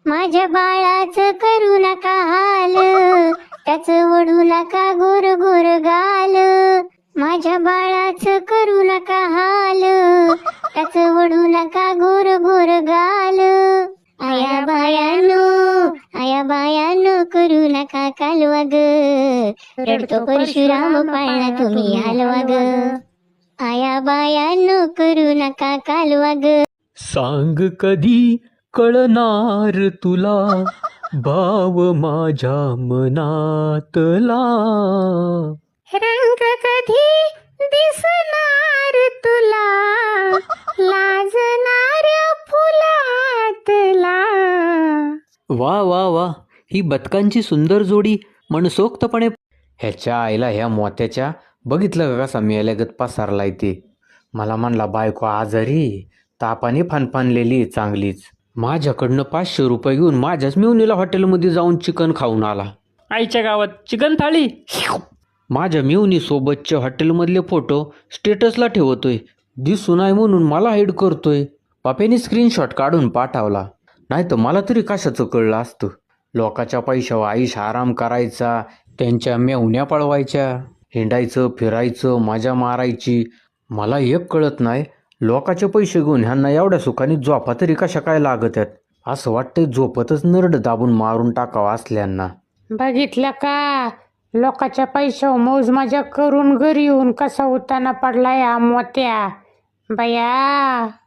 माझ्या बाळाचं करू नका हाल, त्याचं वडू नका गोर गोर गाल. माझ्या बाळाचं करू नका हाल, त्याचं वडू नका गोर गोर गाल. आया बायानो करू नका कालवा ग, रडतो परशुराम पाळणा तुम्ही हलवा ग. आया बायानो करू नका कालवा ग. सांग कधी कळणार तुला भाव माझ्या मनातला. रंग कधी दिसणार तुला लाजणाऱ्या फुलातला. वा वा वा, ही बदकांची सुंदर जोडी मनसोक्तपणे. ह्याच्या आईला ह्या मोत्याच्या बघितलं का कसा मेल्यागत पसारलाय ते. मला म्हणला बायको आजारी, तापाने फनफनलेली चांगलीच. माझ्याकडनं 500 रुपये घेऊन माझ्याच मेवणीला हॉटेलमध्ये जाऊन चिकन खाऊन आला. आईच्या गावात चिकन थाळी. माझ्या मेवणी सोबतचे हॉटेलमधले फोटो स्टेटसला ठेवतोय. दिसू नाही म्हणून मला हाईड करतोय. पाप्याने स्क्रीनशॉट काढून पाठवला, नाही तर मला तरी कशाचं कळलं असतं. लोकाच्या पैशावर आईश आराम करायचा, त्यांच्या मेवण्या पळवायच्या, हिंडायचं फिरायचं, मजा मारायची. मला एक कळत नाही, लोकाचे पैसे घेऊन ह्यांना एवढ्या सुखाने झोपा तरी कशा काय लागत आहेत. असं वाटतंय झोपतच नरड दाबून मारून टाकावं असल्यांना. बघितलं का, लोकाच्या पैशावर मौज मजा करून घरी येऊन कसा उताना पडलाय हा मोत्या. बया